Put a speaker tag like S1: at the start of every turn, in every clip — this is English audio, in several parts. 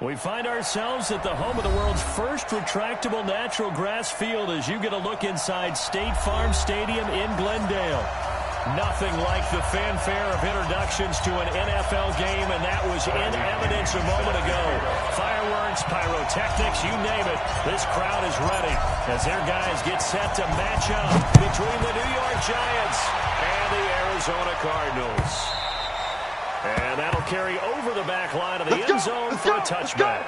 S1: We find ourselves at the home of the world's first retractable natural grass field as you get a look inside State Farm Stadium in Glendale. Nothing like the fanfare of introductions to an NFL game, and that was in evidence a moment ago. Fireworks, pyrotechnics, you name it. This crowd is ready as their guys get set to match up between the New York Giants and the Arizona Cardinals. And that'll carry over the back line of the end zone for a touchback.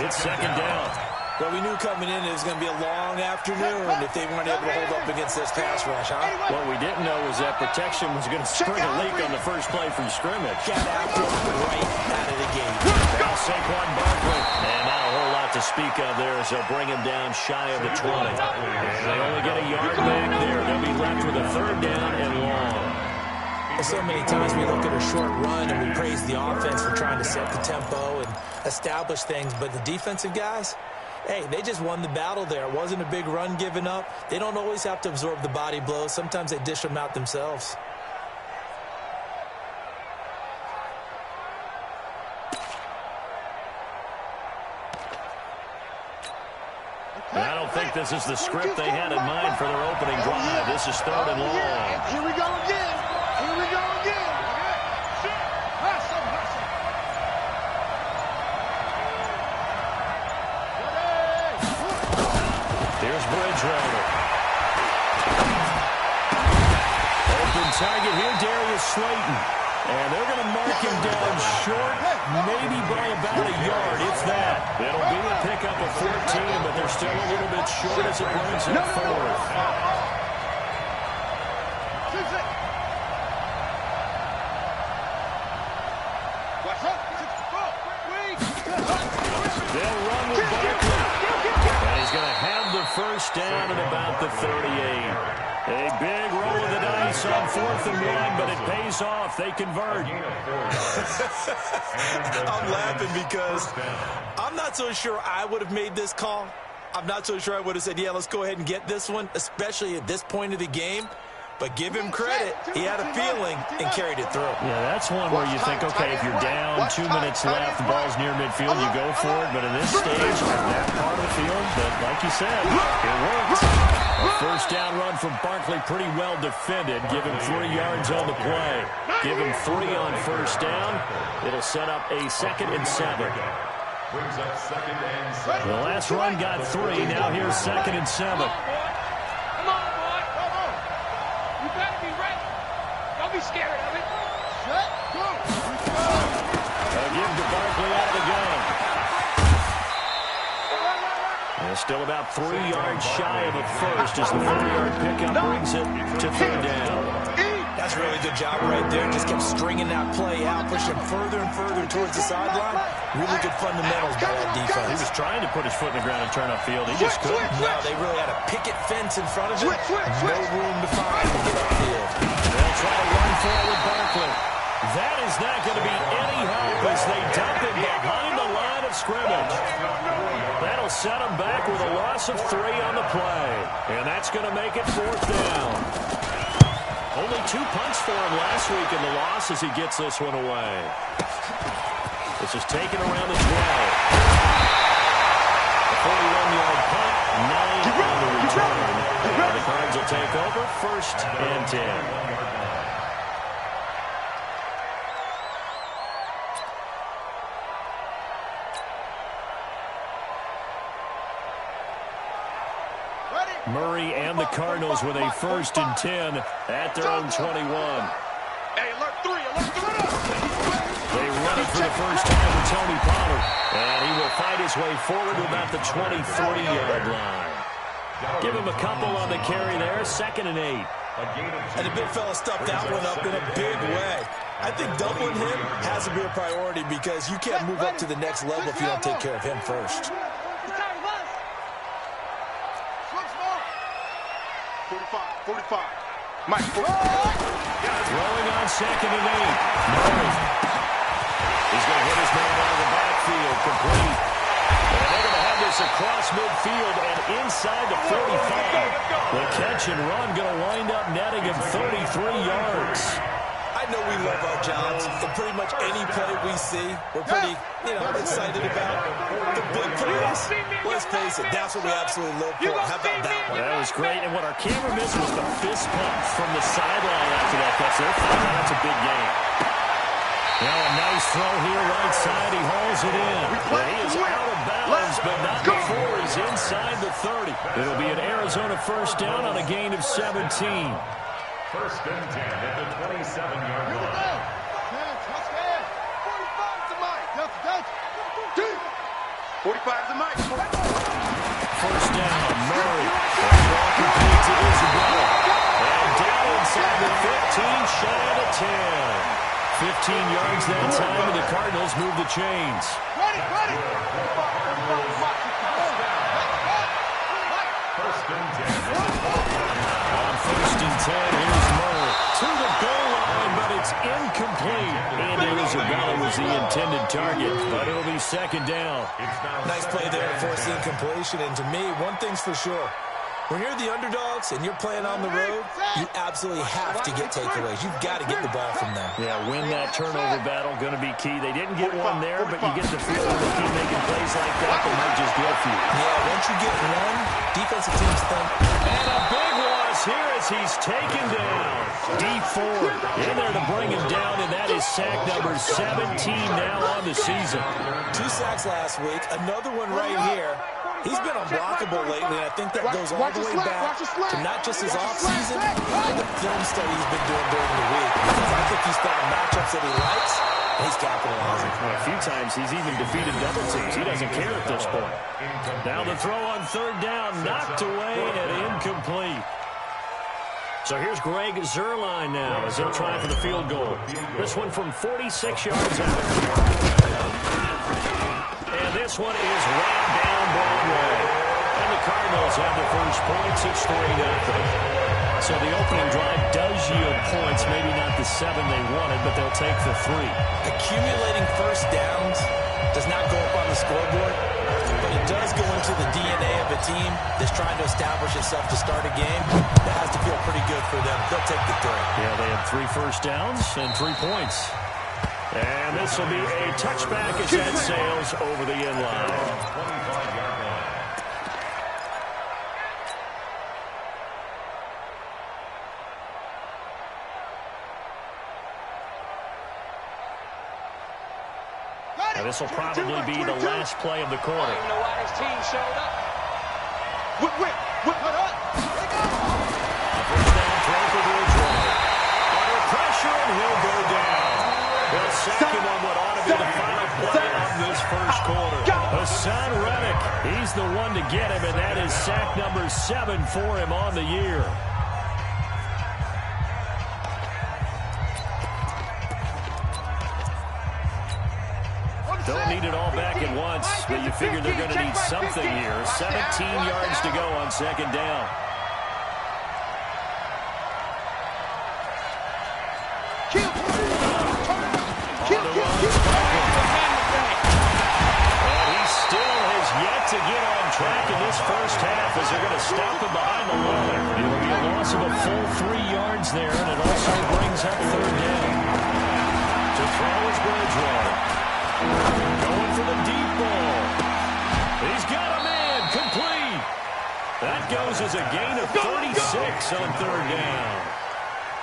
S2: It's second down.
S3: Well, we knew coming in it was going to be a long afternoon if they weren't able to hold up against this pass rush, huh?
S1: What we didn't know was that protection was going to spring a leak on the first play from scrimmage.
S3: Got after him right out of the gate.
S1: Now Saquon Barkley. And not a whole lot to speak of there as they'll bring him down shy of the 20. And they only get a yard back there. They'll be left with a third down and long.
S3: So many times we look at a short run and we praise the offense for trying to set the tempo and establish things, but the defensive guys, hey, they just won the battle there. It wasn't a big run given up. They don't always have to absorb the body blows. Sometimes they dish them out themselves.
S1: And I don't think this is the script they had in mind for their opening drive. This is third and long.
S4: Here we go again. Here we go again.
S1: Here's Bridgewater. Open target here, Darius Slayton. And they're going to mark him down short, maybe by about a yard, if that. It'll be a pickup of 14, but they're still a little bit short as it brings up fourth. They'll run with Barkley. And he's going to have the first down at about the 38. A big roll of the dice on 4th and 1, but it pays off. They convert.
S3: I'm laughing because I'm not so sure I would have made this call. I'm not so sure I would have said, yeah, let's go ahead and get this one, especially at this point of the game. But give him credit. He had a feeling and carried it through.
S1: Yeah, that's one where you think, okay, if you're down 2 minutes left, the ball's near midfield, you go for it. But in this stage, at that part of the field, but like you said, it worked. A first down run from Barkley, pretty well defended. Give him 3 yards on the play. Give him 3 on first down. It'll set up a 2nd and 7. The last run got 3. Now here's 2nd and 7.
S4: Don't be scared of it. Shut. Go.
S1: Give to Barkley out of the gun. And still about 3 yards shy of a first as the 4-yard pickup brings it to 3rd down.
S3: That's a really good job right there. Just kept stringing that play out, pushing further and further towards the sideline. Really good fundamentals by that defense.
S1: He was trying to put his foot in the ground and turn upfield. He just couldn't.
S3: No, they really had a picket fence in front of him. No room to find to get upfield.
S1: They'll try to run for it with Barkley. That is not going to be any help as they dump him behind the line of scrimmage. That'll set him back with a loss of 3 on the play. And that's going to make it 4th down. Only 2 punts for him last week in the loss as he gets this one away. This is taken around the 12. A 41-yard punt, 9 on the return. And the Cards will take over 1st and 10. Murray and the Cardinals with a 1st and 10 at their own 21.
S4: Hey, alert 3, alert 3.
S1: They run it for the first time with Tony Pollard. And he will fight his way forward to about the 23-yard line. Give him a couple on the carry there. 2nd and 8.
S3: And the big fella stuffed that one up in a big way. I think doubling him has to be a priority because you can't move up to the next level if you don't take care of him first.
S4: 45. Mike.
S1: Throwing on 2nd and 8. Murray. He's going to hit his man out of the backfield. Complete. And they're going to have this across midfield and inside the 45. The catch and run going to wind up netting him 33 yards.
S3: I know we love our jobs, and pretty much any play we see, we're pretty, excited about. The big plays, let's face it, that's what we absolutely live for. How about that one?
S1: That was great, and what our camera missed was the fist pump from the sideline after that catch. They're fine. That's a big game. Now a nice throw here, right side. He hauls it in. Well, he is out of bounds, but not before he's inside the 30. It'll be an Arizona first down on a gain of 17.
S5: 1st and 10 at the 27-yard line.
S4: 45 to Mike.
S1: First down, Murray. Ball complete to Isabella. And down inside the 15, shy of the 10. 15 yards that time, and the Cardinals move the chains.
S4: Ready.
S5: First and 10.
S1: On 1st and 10, here's Murray to the goal line, but it's incomplete. And Isabella was the intended target, but it'll be 2nd down.
S3: Nice play there to force the incompletion, and to me, one thing's for sure. When you're the underdogs and you're playing on the road, you absolutely have to get takeaways. You've got to get the ball from them.
S1: Yeah, win that turnover battle, going to be key. They didn't get one there, but you get the feeling they keep making plays like that, they might just get a few.
S3: Yeah, once you get one, defensive teams think.
S1: And a big loss here as he's taken down. D4 in there to bring him down, and that is sack number 17 now on the season.
S3: 2 sacks last week, another one right here. He's been unblockable lately, and I think that goes all the way back to not just his offseason, but the film study he's been doing during the week. Because I think he's found matchups that he likes, and he's capitalizing.
S1: Well, a few times he's even defeated double teams. He doesn't care at this point. Now the throw on 3rd down, knocked away and incomplete. So here's Greg Zuerlein now as he'll try for the field goal. This one from 46 yards out. And this one is right down Broadway. And the Cardinals have the first points. It's 3-0. So the opening drive does yield points, maybe not the 7 they wanted, but they'll take the 3.
S3: Accumulating first downs does not go up on the scoreboard, but it does go into the DNA of a team that's trying to establish itself to start a game. That has to feel pretty good for them. They'll take the 3.
S1: Yeah, they had 3 first downs and 3 points. And this will be a touchback as that sails over the end line.
S5: 25-yard line.
S1: And this will probably be the last play of the quarter.
S4: I don't know why his team showed up. Whip up.
S1: First down, throw for Bridgewater. Under pressure, and he'll go down. They'll sack him on what ought to be the final play of this first quarter. Hassan Reddick, he's the one to get him, and that is sack number 7 for him on the year. Don't need it all back at once, but you figure they're going to need something here. 17 yards to go on 2nd down. And he still has yet to get on track in this first half as they're going to stop him behind the line. It'll be a loss of a full 3 yards there, and it also brings up 3rd down. To throw is Bridgewater. Going for the deep ball. He's got a man. Complete. That goes as a gain of 36 on 3rd down.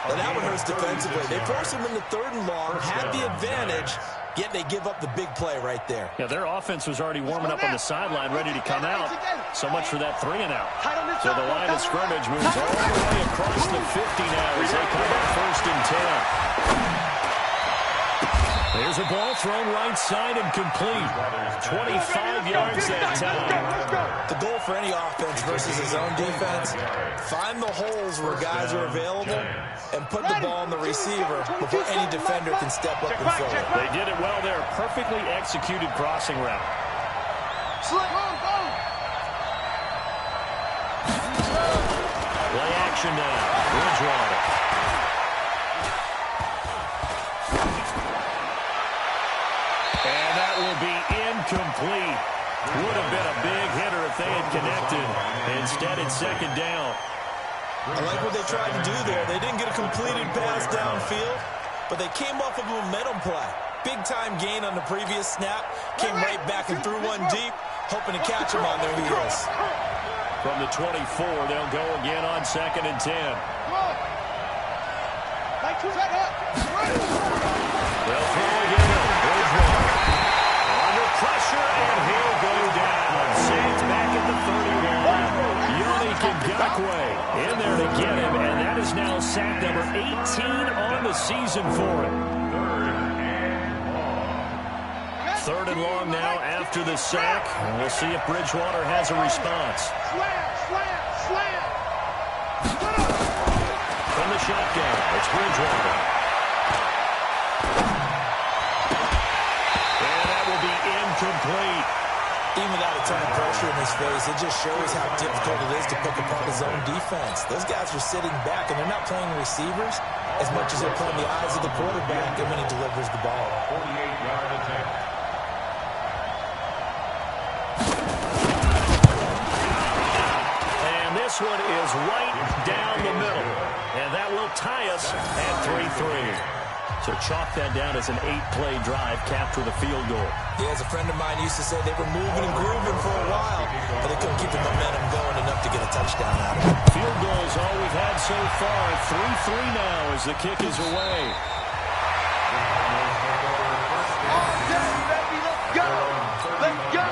S3: Well, that one hurts defensively. They forced him into 3rd and long, had the advantage, yet they give up the big play right there.
S1: Yeah, their offense was already warming up on the sideline, ready to come out. So much for that 3-and-out. So the line of scrimmage moves all the way across the 50 now as they come up 1st and 10. Here's a ball thrown right side and complete. 25 yards that time.
S3: The goal for any offense versus his own defense, find the holes where guys are available and put the ball on the receiver before any defender can step up and fill it.
S1: They did it well there. Perfectly executed crossing route. Play action now. Bridgewater. And that will be incomplete. Would have been a big hitter if they had connected. Instead, it's second down.
S3: I like what they tried to do there. They didn't get a completed pass downfield, but they came off of a momentum play. Big-time gain on the previous snap. Came right back and threw one deep, hoping to catch them on their heels.
S1: From the 24, they'll go again on 2nd and 10. They'll throw again. Bridgewater. Under pressure, and he'll go down. Saints back at the 31. Yannick Ngakoue in there to get him, and that is now sack number 18 on the season for him. 3rd and long now after the sack. And we'll see if Bridgewater has a response. From the shotgun, it's Bridgewater. And that will be incomplete.
S3: Even without a ton of pressure in his face, it just shows how difficult it is to pick apart his own defense. Those guys are sitting back, and they're not playing receivers as much as they're playing the eyes of the quarterback and when he delivers the ball.
S5: 48-yard attempt.
S1: This one is right down the middle, and that will tie us at 3-3. So chalk that down as an 8-play drive, capped with a field goal.
S3: Yeah, as a friend of mine used to say, they were moving and grooving for a while, but they couldn't keep the momentum going enough to get a touchdown out of it.
S1: Field goals all we've had so far. 3-3 now as the kick is away.
S4: Let's go! Let's go!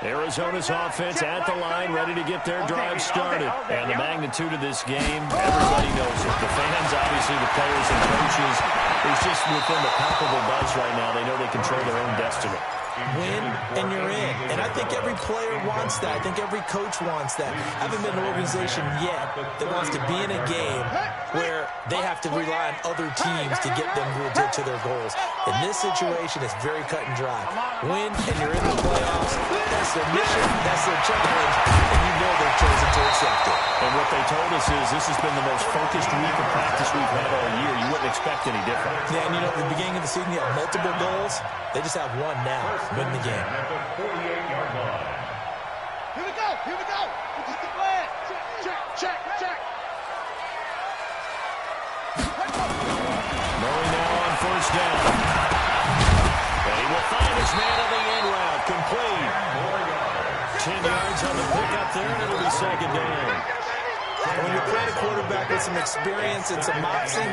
S1: Arizona's offense at the line, ready to get their drive started. And the magnitude of this game, everybody knows it. The fans, obviously, the players and coaches. It's just within the palpable buzz right now. They know they control their own destiny.
S3: Win, and you're in. And I think every player wants that. I think every coach wants that. I haven't been an organization yet that wants to be in a game where they have to rely on other teams to get them to their goals. In this situation, it's very cut and dry. Win, and you're in the playoffs. That's their mission. That's their challenge. And you know they've chosen to accept it.
S1: And what they told us is this has been the most focused week of practice we've had all year. You wouldn't expect any different.
S3: Yeah, and you know, at the beginning of the season, you have multiple goals. They just have one now. Win the game.
S5: At the 48-yard line.
S4: Here we go! Here we go! This is the plan! Check!
S1: Murray now on 1st down. And he will find his man on the end route. Complete. 10 yards on the pickup there, and it'll be 2nd down.
S3: When you're playing a quarterback with some experience and some moxie,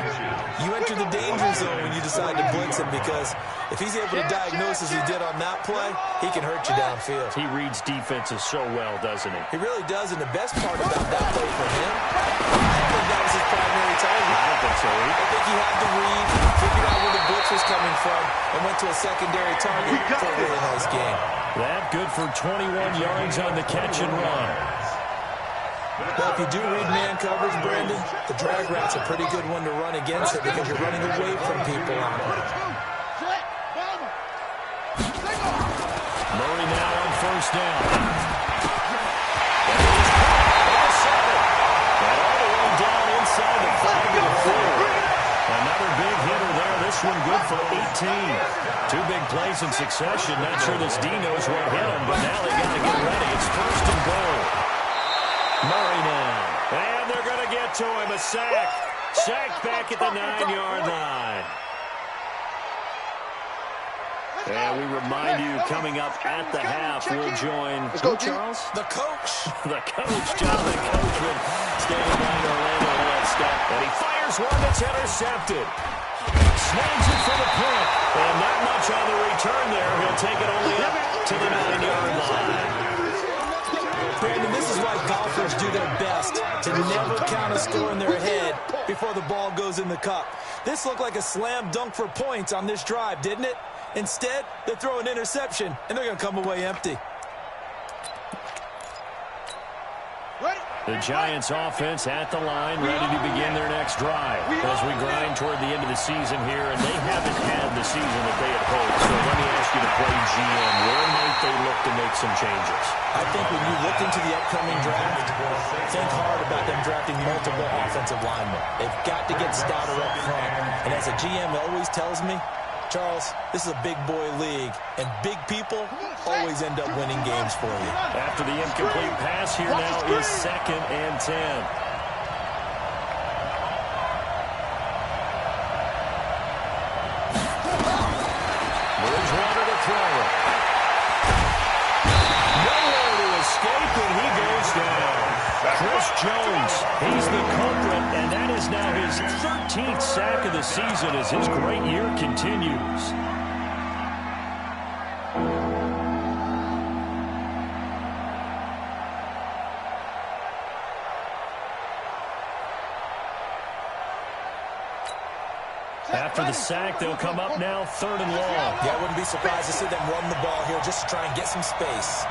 S3: you enter the danger zone when you decide to blitz him, because if he's able to diagnose as he did on that play, he can hurt you downfield.
S1: He reads defenses so well, doesn't he?
S3: He really does, and the best part about that play for him, I think that was his primary target.
S1: I don't think so.
S3: I think he had the read, figured out where the blitz was coming from, and went to a secondary target for a really nice game.
S1: That good for 21 yards on the catch and run.
S3: Well, if you do read man coverage, Brandon, the drag route's a pretty good one to run against it because you're running away from people on it.
S1: Murray now on 1st down. And all the way down inside the 5-4. Another big hitter there. This one good for 18. 2 big plays in succession. Not sure this D knows what hit him, but now they got to get ready. It's 1st and goal. Murray now. And they're going to get to him. A sack. Sacked back at the 9-yard line. And we remind you, coming up at the half, we'll join Charles?
S3: The coach.
S1: The coach, Jonathan Coachman, standing by Orlando step. And he fires one that's intercepted. Snags it for the punt. And not much on the return there. He'll take it only up to the 9-yard line.
S3: Brandon, this is why golfers do their best to never count a score in their head before the ball goes in the cup. This looked like a slam dunk for points on this drive, didn't it? Instead, they throw an interception, and they're going to come away empty.
S1: The Giants offense at the line, ready to begin their next drive as we grind toward the end of the season here, and they haven't had the season that they had hoped. So let me ask you to play GM. Where might they look to make some changes?
S3: I think when you look into the upcoming draft, think hard about them drafting multiple offensive linemen. They've got to get stouter up front. And as a GM always tells me, Charles, this is a big boy league, and big people always end up winning games for you.
S1: After the incomplete pass, here now is 2nd and 10. Bridgewater to throw it. Nowhere to escape, and he goes down. Chris Jones, he's the culprit, and that is now his 13th sack of the season as his great year continues. After the sack, they'll come up now 3rd and long.
S3: Yeah, I wouldn't be surprised to see them run the ball here just to try and get some space.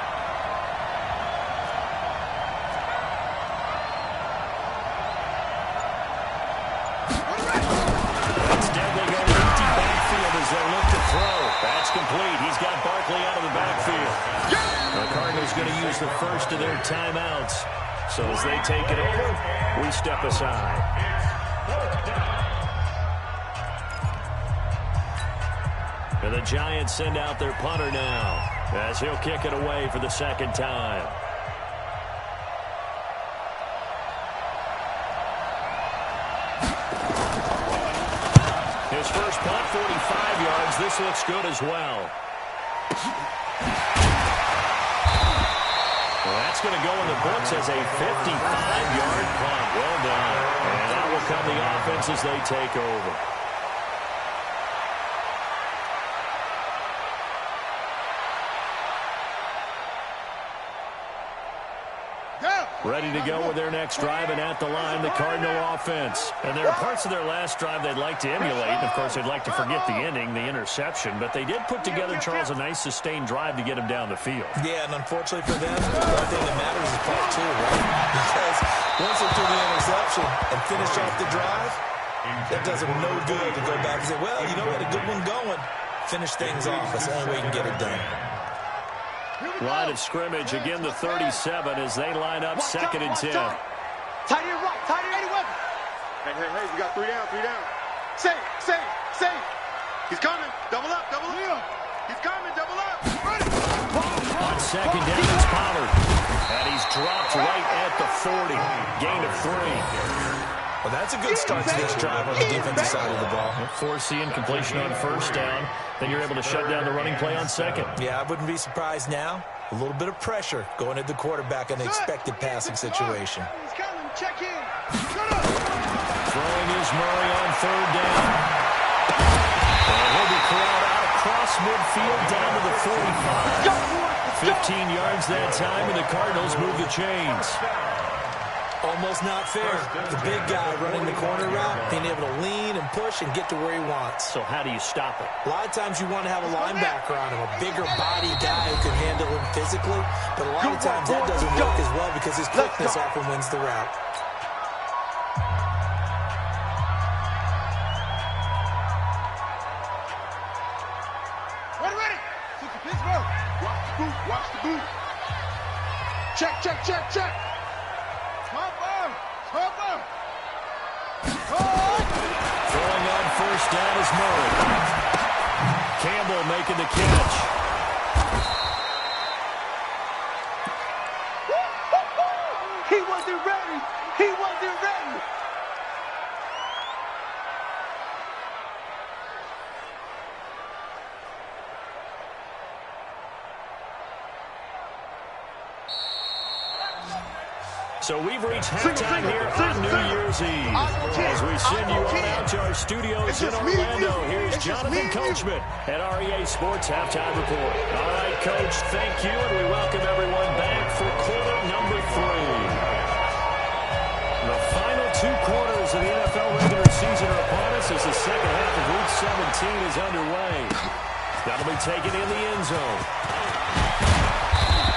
S1: Going to use the first of their timeouts. So as they take it over, we step aside. And the Giants send out their punter now as he'll kick it away for the 2nd time. His first punt, 45 yards. This looks good as well. That's going to go in the books as a 55-yard punt. Well done. And that will come the offense as they take over. Ready to go with their next drive, and at the line, the Cardinal offense. And there are parts of their last drive they'd like to emulate. And of course, they'd like to forget the ending, the interception. But they did put together, Charles, a nice sustained drive to get him down the field.
S3: Yeah, and unfortunately for them, the only thing that matters is part 2, right? Because once they do the interception and finish off the drive, that does them no good to go back and say, well, you know, we had a good one going. Finish things off. That's the only way you can get it done.
S1: Line of scrimmage, again the 37 as they line up 2nd and 10.
S4: Tight end right, tight end left. Hey, we got 3 down. Save. He's coming. Double up. He's coming, double up.
S1: On 2nd down, it's Pollard. And he's dropped right at the 40. Gain of 3.
S3: Well, that's a good start to this drive on the defensive side of the ball.
S1: Force the incompletion on 1st down. Then you're able to shut down the running play on 2nd.
S3: Yeah, I wouldn't be surprised now. A little bit of pressure going at the quarterback in the expected passing situation.
S4: He's coming, check in.
S1: Throwing is Murray on 3rd down. And he'll be corralled out across midfield down to the 45. 15 yards that time, and the Cardinals move the chains.
S3: Almost not fair. The big guy running the corner route, being able to lean and push and get to where he wants.
S1: So how do you stop it?
S3: A lot of times you want to have a linebacker on him, a bigger body guy who can handle him physically. But a lot of times that doesn't work as well because his quickness often wins the route.
S4: Ready. Pittsburgh. Watch the boot. Check. Hopper.
S1: Throwing on 1st down is Murray. Campbell making the catch.
S4: He wasn't ready.
S1: So we've reached halftime here on New Year's Eve. As we send you on out to our studios in Orlando, here's Jonathan Coachman at REA Sports Halftime Report. All right, Coach, thank you, and we welcome everyone back for quarter number number 3. The final 2 quarters of the NFL regular season are upon us as the second half of Week 17 is underway. That'll be taken in the end zone.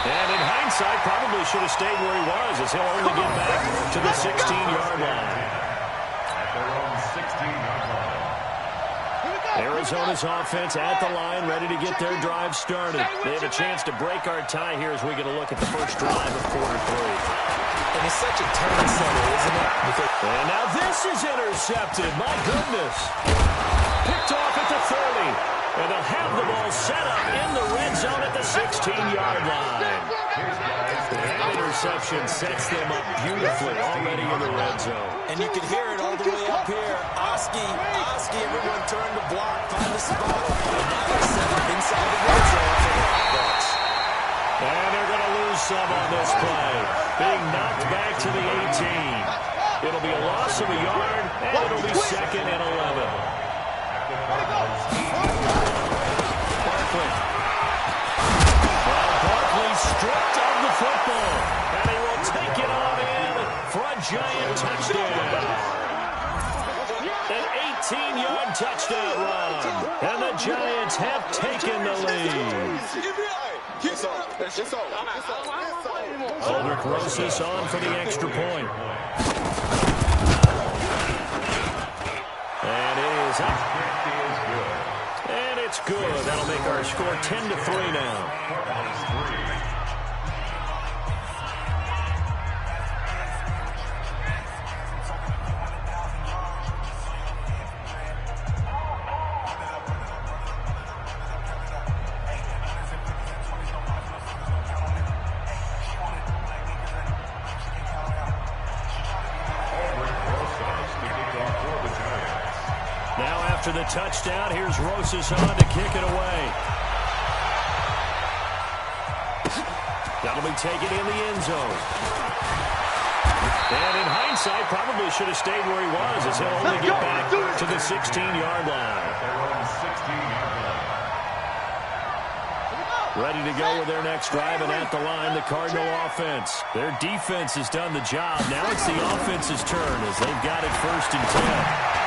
S1: And in hindsight, probably should have stayed where he was, as he'll only get back to the 16-yard line.
S5: At their own 16-yard line.
S1: Arizona's offense at the line, ready to get their drive started. They have a chance to break our tie here as we get a look at the first drive of quarter 3.
S3: And it's such a turn center, isn't it?
S1: And now this is intercepted. My goodness. Picked off at the 30. And they'll have the ball set up in the red zone at the 16-yard line. That interception sets them up beautifully already in the red zone.
S3: And you can hear it all the way up here. Oski, everyone turn to block, find the spot. And now they're set up inside the red zone for the offense.
S1: And they're going to lose some on this play. Being knocked back to the 18. It'll be a loss of a yard, and it'll be 2nd and 11. Barkley stripped of the football, and he will take it on in for a giant touchdown. An 18-yard touchdown run, and the Giants have taken the lead. Aldrich Rosas on for the extra point. And it is up. And it's good. That'll make our score 10-3 now. After the touchdown, here's Rosas on to kick it away. That'll be taken in the end zone. And in hindsight, probably should have stayed where he was, as he'll only get back to the 16-yard line. Ready to go with their next drive, and at the line, the Cardinal offense. Their defense has done the job. Now it's the offense's turn as they've got it 1st and 10.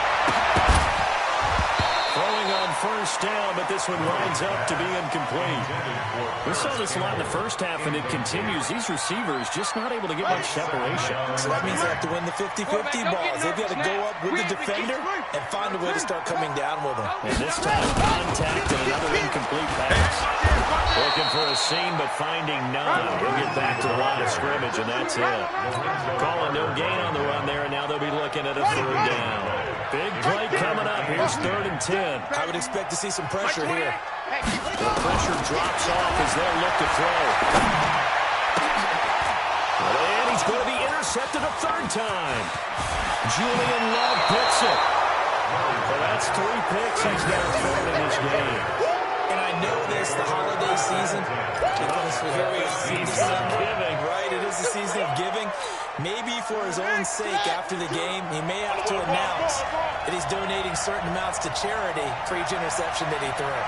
S1: Throwing on first down, but this one winds up to be incomplete. We saw this a lot in the first half, and it continues. These receivers just not able to get much separation.
S3: So that means they have to win the 50-50 balls. They've got to go up with the defender and find a way to start coming down with them.
S1: And this time, contact and another incomplete pass. Looking for a seam, but finding none. He'll get back to the line of scrimmage, and that's it. Calling no gain on the run there, and now they'll be looking at a 3rd down. Big play coming up. Here's 3rd and 10.
S3: I would expect to see some pressure here.
S1: The pressure drops off as they look to throw. And he's going to be intercepted a 3rd time. Julian Love picks it. So that's 3 picks he's now thrown in this game.
S3: And I know this, the holiday season. Here we are in December. Right, it is the season of giving. Maybe for his own sake after the game, he may have to announce that he's donating certain amounts to charity for each interception that he threw.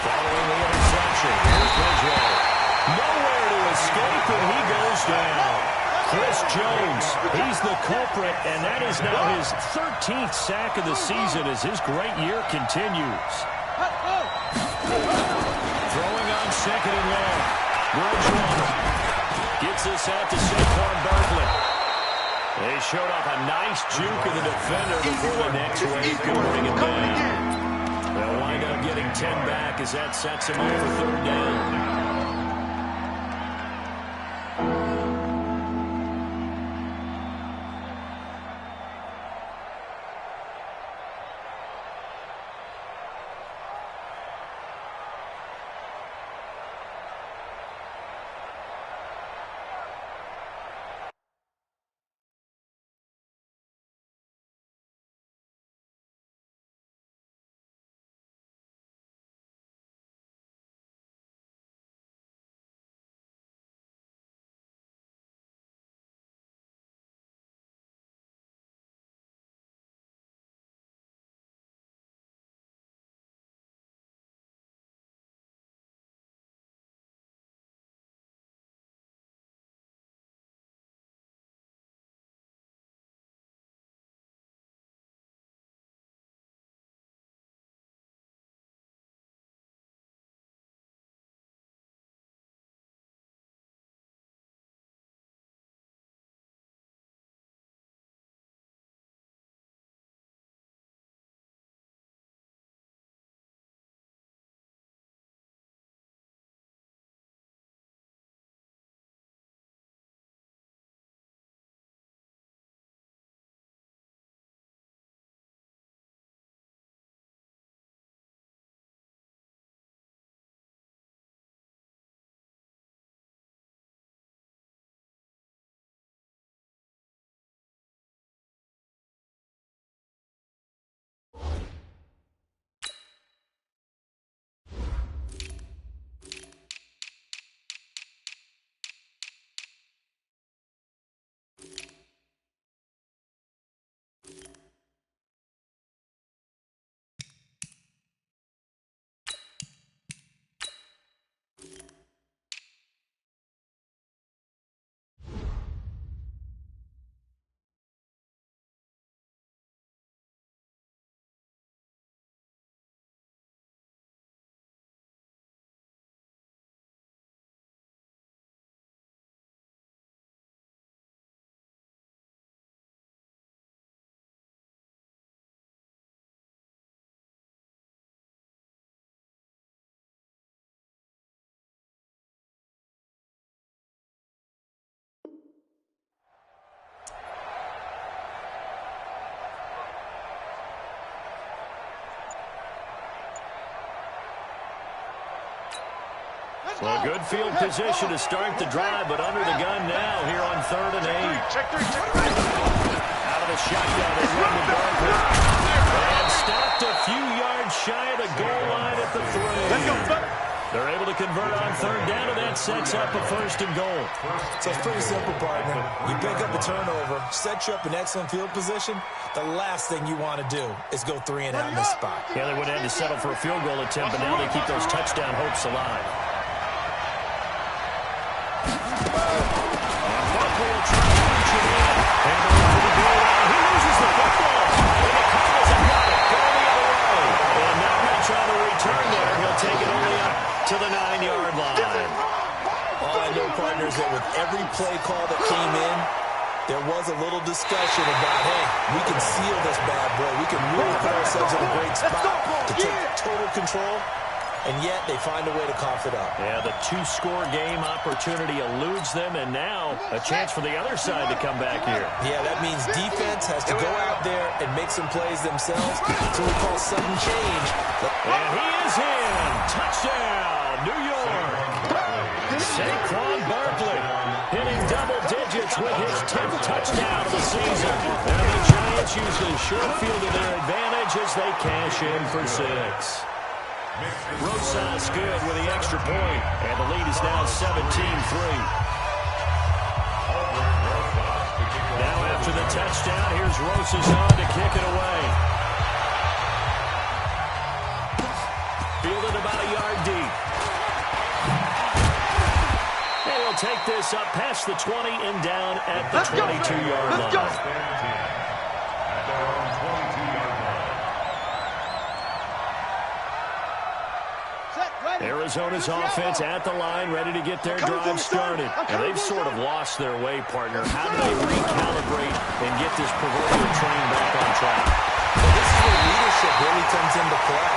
S1: Following the interception, here's Ridgeway. Nowhere to escape, and he goes down. Chris Jones, he's the culprit, and that is now his 13th sack of the season as his great year continues. Throwing on 2nd and long. Bridgewater gets this out to Saquon Barkley. They showed off a nice juke of the defender before the next wave could bring it down. They'll wind up getting 10 back as that sets him up for 3rd down. Well, good field position to start the drive, but under the gun now here on 3rd and 8. Out of the shotgun, they run the Barkley. And stopped a few yards shy of the goal line at the 3. They're able to convert on 3rd down, and that sets up a 1st and goal.
S3: So it's pretty simple, partner. You pick up a turnover, set you up in excellent field position. The last thing you want to do is go 3 and out in this spot.
S1: Yeah, they would have had to settle for a field goal attempt, but now they keep those touchdown hopes alive. And Barkley will try to reach it in. And over the goal line. He loses the football. And the Cardinals have got it. Go the other way. And now they'll try to return there. He'll take it only up to the 9-yard line.
S3: All I know, partners, that with every play call that came in, there was a little discussion about, hey, we can seal this bad boy. We can really put ourselves in a great spot to take total control, and yet they find a way to cough it up.
S1: Yeah, the 2-score game opportunity eludes them, and now a chance for the other side to come back here.
S3: Yeah, that means defense has to go out there and make some plays themselves. So we call sudden change.
S1: And he is in. Touchdown, New York. Saquon Barkley hitting double digits with his 10th touchdown of the season. And the Giants use the short field to their advantage as they cash in for 6. Rosas good with the extra point, and the lead is now 17-3. Now after the touchdown, here's Rosas on to kick it away. Fielded about a yard deep. And he'll take this up past the 20 and down at the 22-yard line. Arizona's offense at the line, ready to get their drive started. And they've sort of lost their way, partner. How do they recalibrate and get this proverbial train back on track?
S3: Well, this is where leadership really comes into play.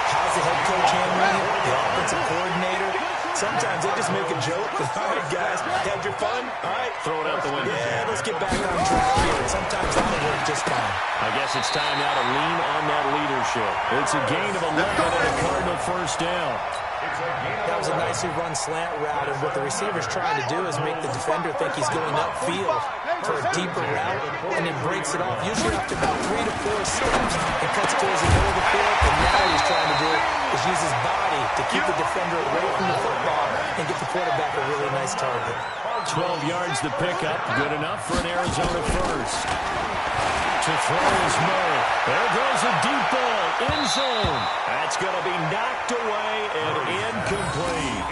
S3: How's the head coach handling it? The offensive coordinator? Sometimes they just make a joke. All right, guys, had your fun? All right.
S1: Throw it out the window.
S3: Yeah, let's get back on track here. And sometimes that'll work just fine.
S1: I guess it's time now to lean on that leadership. It's a gain of 11 and a Cardinal 1st down.
S3: That was a nicely run slant route, and what the receiver's trying to do is make the defender think he's going upfield for a deeper route, and then breaks it off, usually after about 3 to 4 steps, and cuts towards the middle of the field, and now what he's trying to do is use his body to keep the defender away from the football and get the quarterback a really nice target.
S1: 12 yards to pick up, good enough for an Arizona 1st. To throw is Murray. There goes a deep ball, end zone. That's going to be knocked away and incomplete.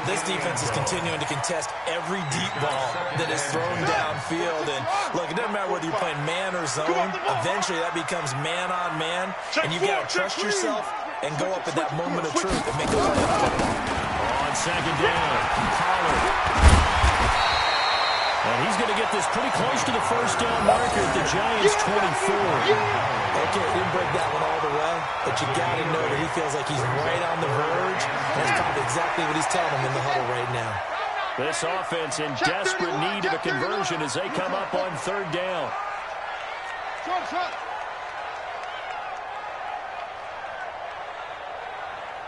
S3: This defense is continuing to contest every deep ball that is thrown downfield. And look, it doesn't matter whether you're playing man or zone. Eventually that becomes man on man. And you've got to trust yourself and go up at that moment of truth and make a play on football.
S1: On 2nd down, Pollard. And he's going to get this pretty close to the 1st down marker at the Giants' 24.
S3: Okay, didn't break that one all the way, but you got to know that he feels like he's right on the verge. That's probably exactly what he's telling him in the huddle right now.
S1: This offense in desperate need of a conversion as they come up on 3rd down.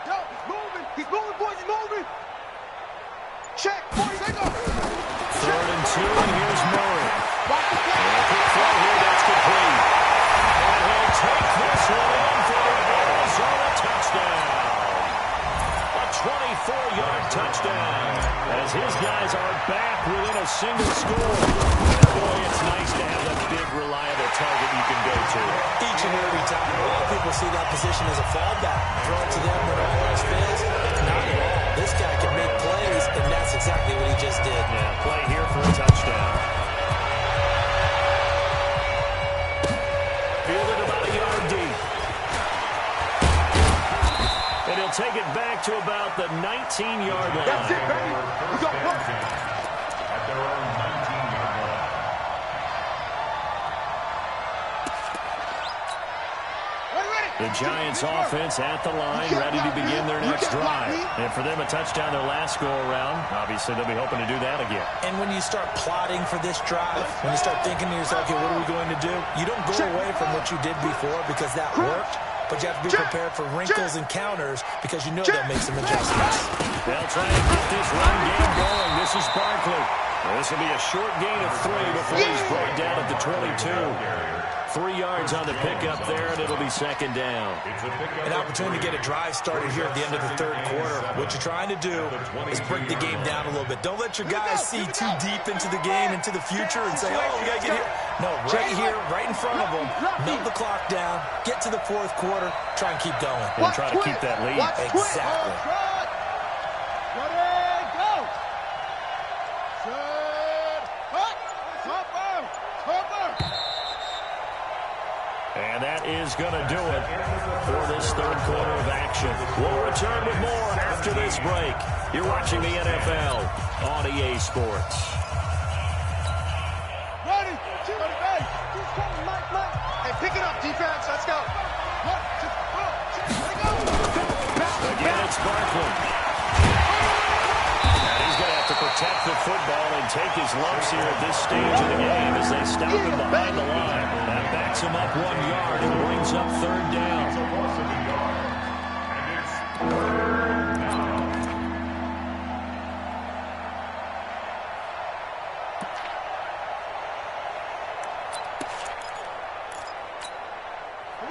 S4: Yo, he's moving. He's moving, boys. He's moving. Check, boys. They go.
S1: 3rd and 2, and here's Murray. And a quick throw here, that's complete. And he'll take this one in for the Arizona touchdown. A 24-yard touchdown as his guys are back within a single score. Boy, it's nice to have a big, reliable target you can go to.
S3: Each and every time, a lot of people see that position as a fallback. Throw it to them when all else fails. Not at all. This guy can make plays, and that's exactly what he just did.
S1: Yeah, play here for a touchdown. Fielded about a yard deep. And he'll take it back to about the 19-yard line.
S4: That's it, baby. We got one.
S5: At their own 19-yard line.
S1: The Giants offense at the line, ready to begin their next drive. And for them, a touchdown their last go-around. Obviously, they'll be hoping to do that again.
S3: And when you start plotting for this drive, when you start thinking to yourself, okay, what are we going to do? You don't go away from what you did before because that worked. but you have to be prepared for wrinkles and counters because you know they'll make some adjustments.
S1: They'll try and get this run game going. This is Barkley. This will be a short gain of 3 before he's brought down at the 22. 3 yards on the pickup there, and it'll be second down.
S3: An opportunity to get a drive started here at the end of the third quarter. What you're trying to do is break the game down a little bit. Don't let your guys see too deep into the game, into the future, and say, oh, we got to get here. No, right here, right in front of them, melt the clock down, get to the fourth quarter, try and keep going.
S1: And try to keep that lead.
S3: Exactly.
S1: And that is going to do it for this third quarter of action. We'll return with more after this break. You're watching the NFL on EA Sports.
S4: Ready? Hey, pick it up, defense. Let's go.
S1: Again, it's Barkley. And he's going to have to protect the football and take his lumps here at this stage of the game as they stop him behind the line. That backs him up 1 yard and brings up third down.
S5: And it's third down.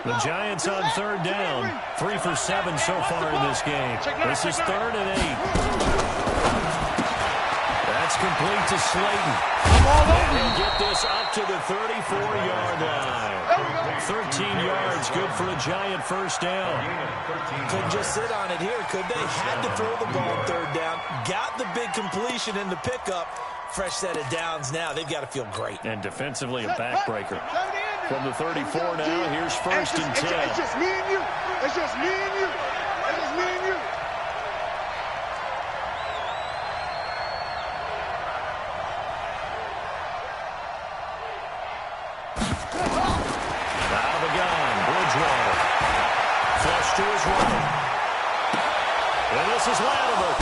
S1: The Giants on third down. 3 for 7 so far in this game. This is 3rd and 8. That's complete to Slayton. And he'll get this up to the 34-yard line. 13 yards, good for a Giant first down.
S3: Couldn't just sit on it here, could they? Had to throw the ball on third down. Got the big completion in the pickup. Fresh set of downs now. They've got to feel great.
S1: And defensively, a backbreaker. From the 34 now, here's 1st and 10.
S4: It's just me and you. It's just me and you. It's just me and you.
S1: Out of the gun, Bridgewater. Flush to his right. And this is Latimer.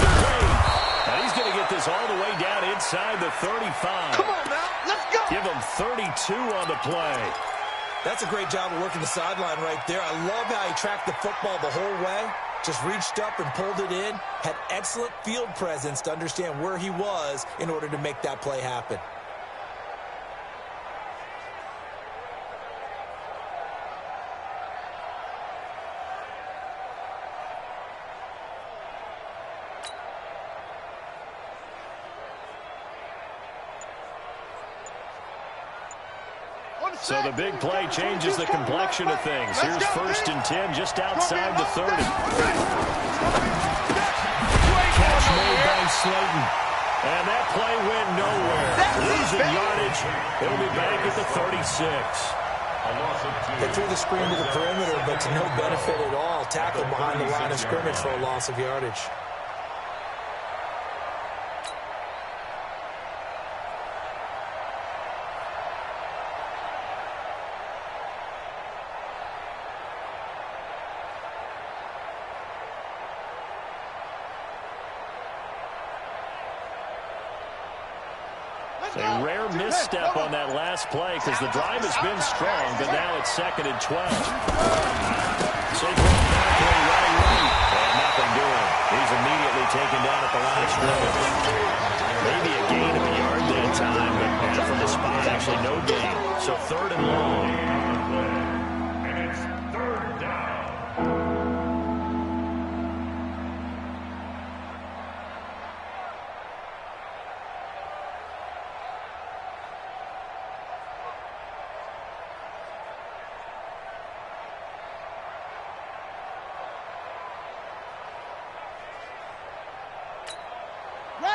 S1: And he's going to get this all the way down inside the 35.
S4: Come on now, let's go.
S1: Give him 32 on the play.
S3: That's a great job of working the sideline right there. I love how he tracked the football the whole way. Just reached up and pulled it in. Had excellent field presence to understand where he was in order to make that play happen.
S1: So the big play changes the complexion of things. Here's 1st and 10 just outside the 30. Catch made by Slayton. And that play went nowhere. Losing yardage. It'll be back at the 36.
S3: They threw the screen to the perimeter, but to no benefit at all. Tackled behind the line of scrimmage for a loss of yardage.
S1: A rare misstep on that last play because the drive has been strong, but now it's 2nd and 12. Saquon Barkley right, and nothing doing. He's immediately taken down at the line of scrimmage. Maybe a gain of a yard that time, but from the spot, actually no gain. So 3rd and long.
S5: And it's third down.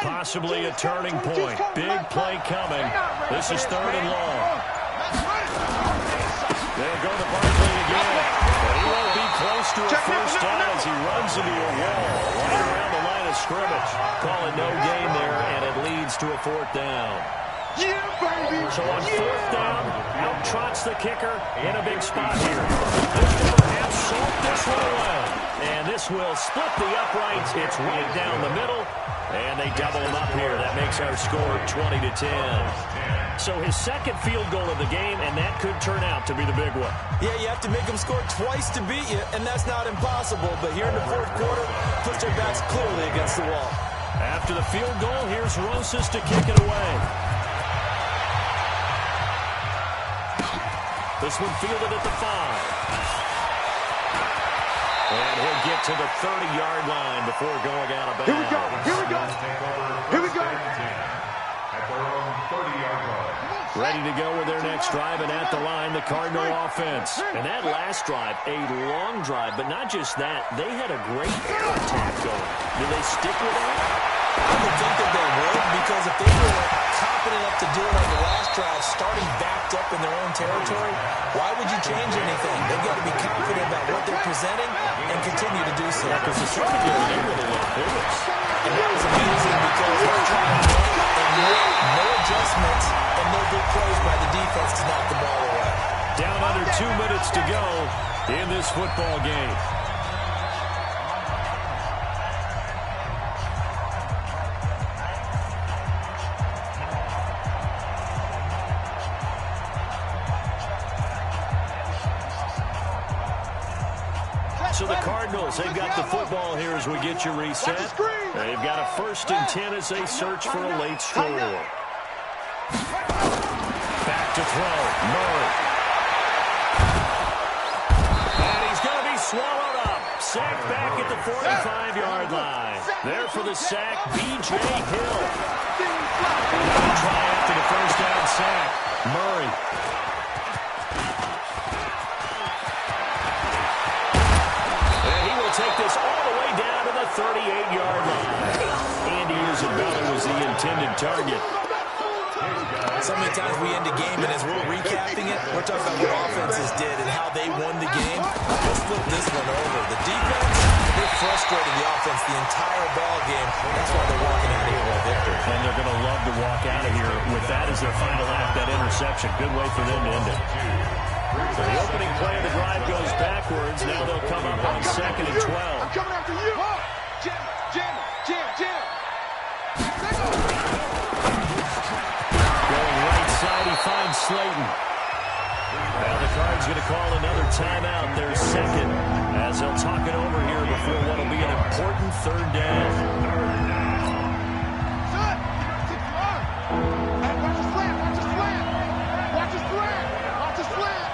S1: Possibly a turning point. Big play coming. This is 3rd and long. They'll go to Barkley again. But he won't be close to a first down as he runs into a wall right around the line of scrimmage. Call it no gain there, and it leads to a 4th down. So on 4th down, out trots the kicker in a big spot here. This will perhaps sort this one around. And this will split the uprights. It's right down the middle. And they double him up here. That makes our score 20-10. So his second field goal of the game, and that could turn out to be the big one.
S3: Yeah, you have to make them score twice to beat you, and that's not impossible. But here in the fourth quarter, puts their backs clearly against the wall.
S1: After the field goal, here's Rosas to kick it away. This one fielded at the 5. And he'll get to the 30-yard line before going out of bounds.
S4: Here we go. Here we go. Here we go.
S5: At their own 30-yard line.
S1: Ready to go with their next drive, and at the line, the Cardinal offense. And that last drive, a long drive, but not just that. They had a great air attack going. Do they stick with that?
S3: I would think that they would, because if they were confident enough to do it on the last drive, starting backed up in their own territory, why would you change anything? They've got to be confident about what they're presenting and continue to do so.
S1: Because the secondary, they really love pivots.
S3: And that was amazing because they were trying to no adjustments and no big plays by the defense to knock the ball away.
S1: Down under 2 minutes to go in this football game. So the Cardinals, they've got the football here as we get you reset. They've got a 1st and 10 as they search for a late score. Back to throw, Murray. And he's going to be swallowed up. Sacked back at the 45-yard line. There for the sack, B.J. Hill. Another try after the first down sack. Murray. Take this all the way down to the 38-yard line. Andy Isabella was the intended target.
S3: So many times we end a game, and as we're recapping it, we're talking about what offenses did and how they won the game. Let's flip this one over. The defense, they frustrated the offense the entire ball game. That's why they're walking out of here with a victory.
S1: And they're going to love to walk out of here with that as their final act, that interception. Good way for them to end it. So the opening play of the drive goes backwards. Now they'll come up on 2nd and 12.
S4: I'm coming after you. Jam, jam, jam, jam.
S1: Going right side, he finds Slayton. Now the Cards going to call another timeout, their 2nd, as they'll talk it over here before what will be an important 3rd down.
S4: Son, hey, watch the slant, watch the slant. Watch the slant, watch the slant.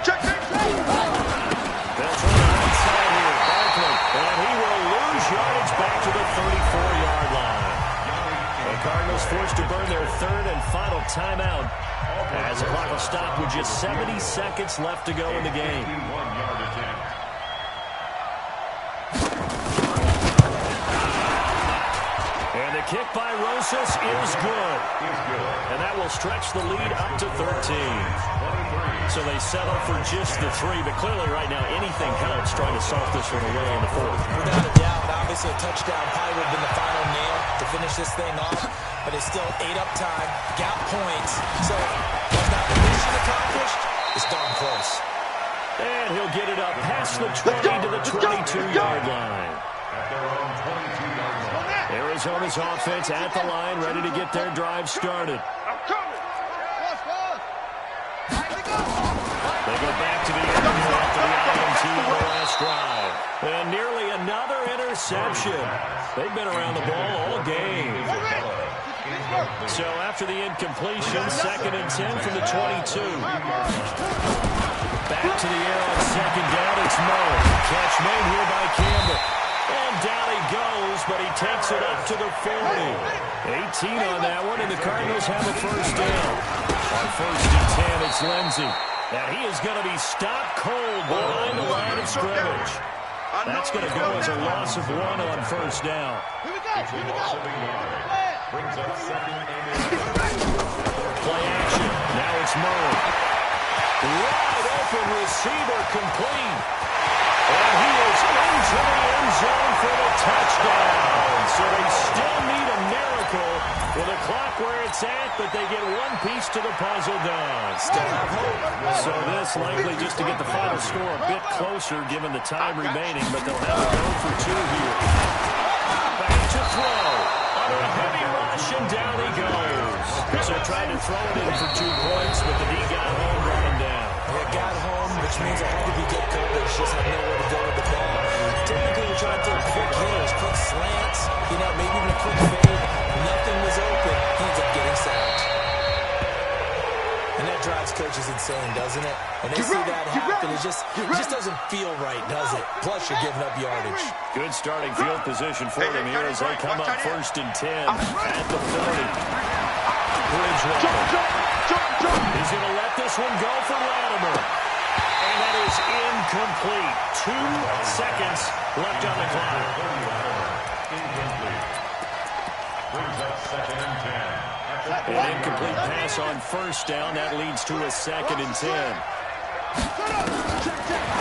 S4: Check, check, check.
S1: They'll try the right side here, Barkley, and he will lose yardage back to the 34-yard line. The Cardinals forced to burn their 3rd and final timeout as the clock will stop with just 70 seconds left to go in the game. And the kick by Rosas is good. And that will stretch the lead up to 13. So they settle for just the 3, but clearly right now anything counts trying to salt this one away in the 4th.
S3: Without a doubt, obviously a touchdown probably would have been the final nail to finish this thing off, but it's still 8 up time, got points. So that's not the mission accomplished. It's darn close.
S1: And he'll get it up past the 20 to the 22-yard line.
S5: At their own 22-yard line.
S1: Arizona's offense at the line, ready to get their drive started.
S4: I'm coming.
S1: They go back to the air here after the INT on the last drive. And nearly another interception. They've been around the ball all game. So after the incompletion, 2nd and 10 from the 22. Back to the air on 2nd down, it's Murray. Catch made here by Campbell. And down he goes, but he takes it up to the 40. 18 on that one, and the Cardinals have a 1st down. On 1st and 10, it's Lindsey. And he is going to be stopped cold behind the line of scrimmage. That's going to go as a loss of 1 on 1st down.
S5: It's a loss of a yard. Brings up 2nd and 8.
S1: Play action. Now it's Murray. Wide open receiver complete. And he is into the end zone for the touchdown. So they still need a miracle with the clock where it's at, but they get one piece to the puzzle done. Still have hope. So this likely just to get the final score a bit closer given the time remaining, but they'll have to go for 2 here. Back to to throw. Under a heavy rush, and down he goes. So trying to throw it in for 2 points, but the D got home, brought him down.
S3: It got home, which means it had to be good coverage. Just had nowhere to go with the ball. Typically, you're trying to throw quick hitters, quick slants, maybe even a quick fade. Nothing was open. He ends up getting sacked. And that drives coaches insane, doesn't it? When they see that happen, it just doesn't feel right, does it? Plus, you're giving up yardage.
S1: Good starting field position for them here as they come up 1st and 10 at the 40. Bridgewater. He's going to let this one go for Latimer. And that is incomplete. 2 seconds left on the clock.
S5: Incomplete. Brings up 2nd and 10.
S1: An incomplete pass on 1st down. That leads to a 2nd and 10.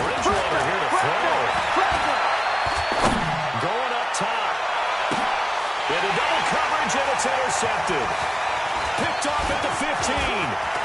S1: Bridgewater here to throw. Going up top. Into double coverage, and it's intercepted. Picked off at the 15.